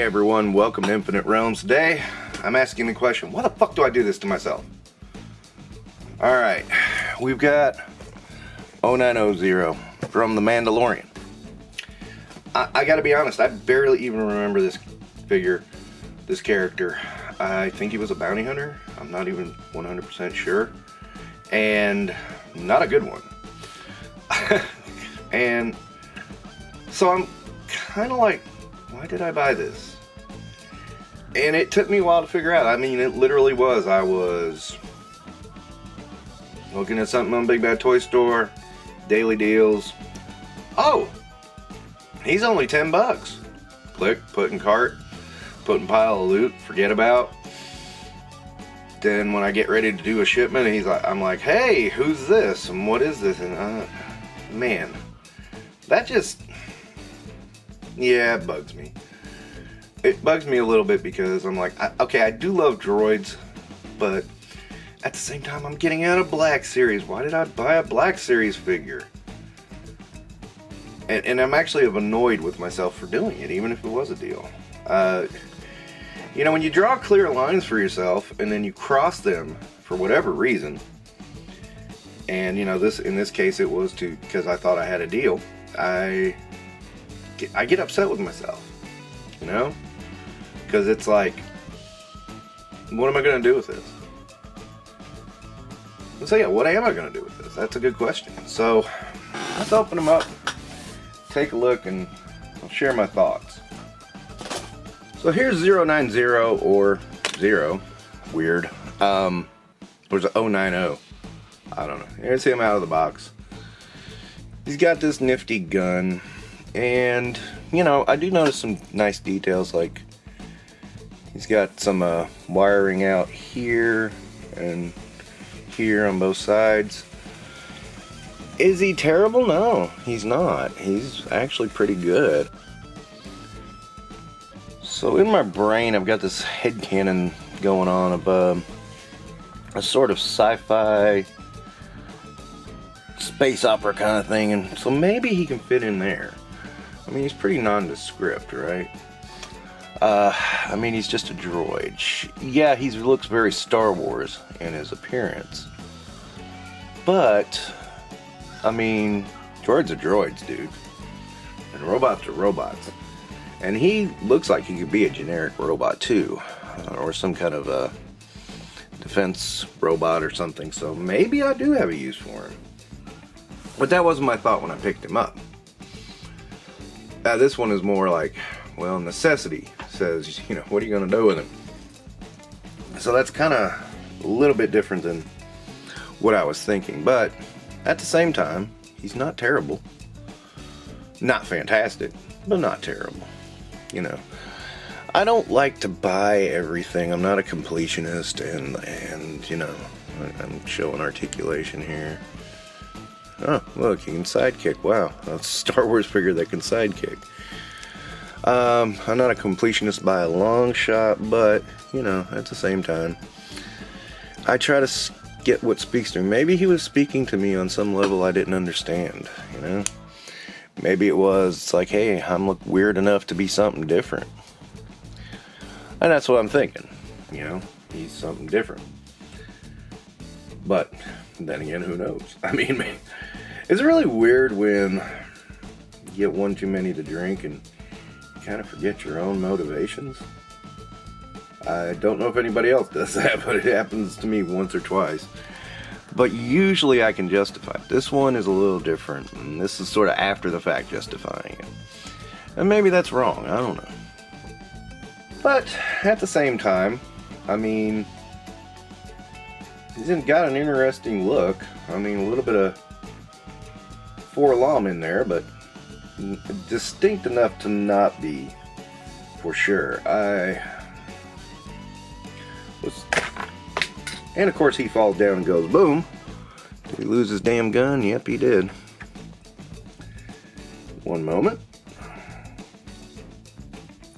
everyone, welcome to Infinite Realms. Today, I'm asking the question, why the fuck do I do this to myself? Alright, we've got 0900 from The Mandalorian. I gotta be honest, I barely even remember this figure, this character. I think he was a bounty hunter, I'm not even 100% sure. And not a good one. And so I'm kind of like, why did I buy this? And it took me a while to figure out. I mean, it literally was. I was looking at something on Big Bad Toy Store, daily deals. Oh, he's only 10 bucks. Click, put in cart, put in pile of loot, forget about. Then when I get ready to do a shipment, I'm like, hey, who's this? And what is this? And man, that just, yeah, it bugs me. It bugs me a little bit because I'm like, okay, I do love droids, but at the same time, I'm getting out of Black Series. Why did I buy a Black Series figure? And I'm actually annoyed with myself for doing it, even if it was a deal. You know, when you draw clear lines for yourself and then you cross them for whatever reason, and you know, in this case it was because I thought I had a deal, I get upset with myself, you know, because it's like, what am I going to do with this? So yeah, what am I going to do with this? That's a good question. So let's open them up, take a look, and I'll share my thoughts. So here's 090 or 0, weird, or is it 090? I don't know. Here's him out of the box. He's got this nifty gun, and you know, I do notice some nice details, like he's got some wiring out here and here on both sides. Is he terrible? No, he's not. He's actually pretty good. So in my brain, I've got this headcanon going on of a sort of sci-fi space opera kind of thing, and so maybe he can fit in there. I mean, he's pretty nondescript, right? I mean, he's just a droid. Yeah, he looks very Star Wars in his appearance. But, I mean, droids are droids, dude. And robots are robots. And he looks like he could be a generic robot, too. Or some kind of a defense robot or something. So maybe I do have a use for him. But that wasn't my thought when I picked him up. This one is more like, well, necessity says, you know, what are you going to do with him? So that's kind of a little bit different than what I was thinking. But at the same time, he's not terrible. Not fantastic, but not terrible. You know, I don't like to buy everything. I'm not a completionist, and you know, I'm showing articulation here. Oh, look, he can sidekick. Wow, that's a Star Wars figure that can sidekick. I'm not a completionist by a long shot, but, you know, at the same time, I try to get what speaks to me. Maybe he was speaking to me on some level I didn't understand, you know? Maybe it was, it's like, hey, I'm weird enough to be something different. And that's what I'm thinking, you know? He's something different. But then again, who knows? I mean, it's really weird when you get one too many to drink and you kind of forget your own motivations. I don't know if anybody else does that, but it happens to me once or twice. But usually I can justify it. This one is a little different, and this is sort of after the fact justifying it. And maybe that's wrong, I don't know. But at the same time, I mean, he's got an interesting look. I mean, a little bit of forlom in there, but distinct enough to not be for sure. And of course he falls down and goes boom. Did he lose his damn gun? Yep, he did. One moment.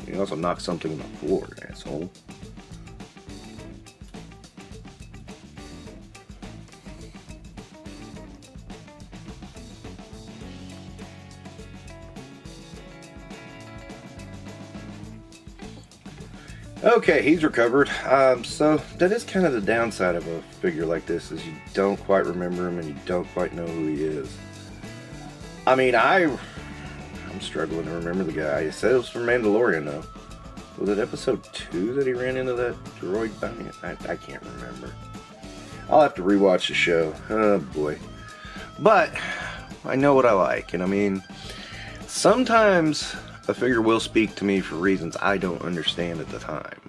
He also knocked something on the floor, asshole. Okay, he's recovered. So that is kind of the downside of a figure like this, is you don't quite remember him and you don't quite know who he is. I mean, I'm struggling to remember the guy. He said it was from Mandalorian, though. Was it episode 2 that he ran into that droid bounty? I can't remember. I'll have to rewatch the show. Oh, boy. But I know what I like. And I mean, sometimes a figure will speak to me for reasons I don't understand at the time.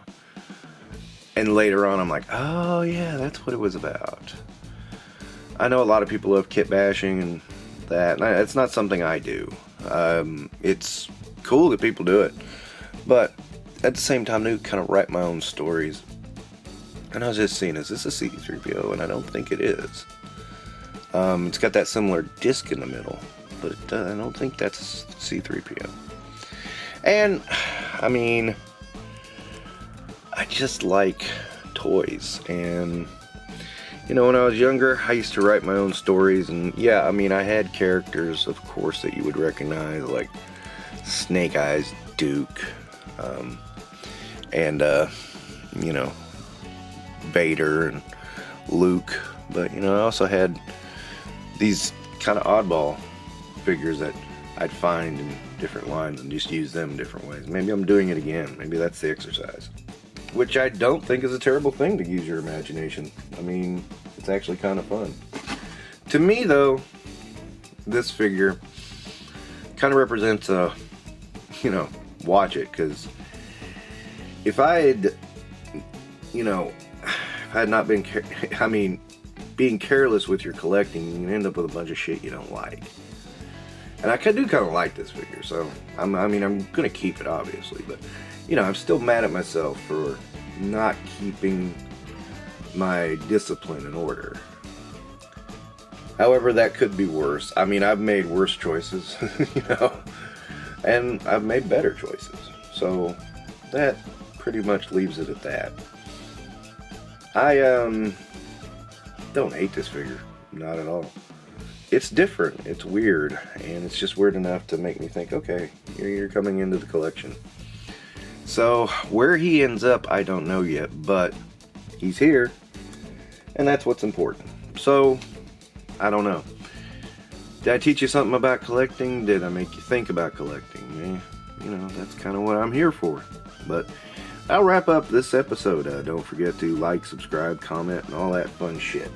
And later on, I'm like, oh, yeah, that's what it was about. I know a lot of people love kit bashing and that. And it's not something I do. It's cool that people do it. But at the same time, I do kind of write my own stories. And I was just seeing, is this a C3PO? And I don't think it is. It's got that similar disc in the middle, but I don't think that's C3PO. And, I mean, I just like toys. And, you know, when I was younger, I used to write my own stories. And, yeah, I mean, I had characters, of course, that you would recognize, like Snake Eyes Duke, and, you know, Vader and Luke. But, you know, I also had these kind of oddball figures that I'd find in different lines and just use them in different ways. Maybe I'm doing it again. Maybe that's the exercise. Which I don't think is a terrible thing, to use your imagination. I mean, it's actually kind of fun. To me, though, this figure kind of represents a, you know, watch it. Because if I had, you know, if I had not been, being careless with your collecting, you can end up with a bunch of shit you don't like. And I do kind of like this figure, so I'm gonna keep it, obviously, but you know, I'm still mad at myself for not keeping my discipline in order. However, that could be worse. I mean, I've made worse choices, you know, and I've made better choices. So that pretty much leaves it at that. I don't hate this figure, not at all. It's different, it's weird, and it's just weird enough to make me think, okay, you're coming into the collection. So where he ends up, I don't know yet, but he's here, and that's what's important. So I don't know. Did I teach you something about collecting? Did I make you think about collecting? You know, that's kind of what I'm here for. But I'll wrap up this episode. Don't forget to like, subscribe, comment, and all that fun shit.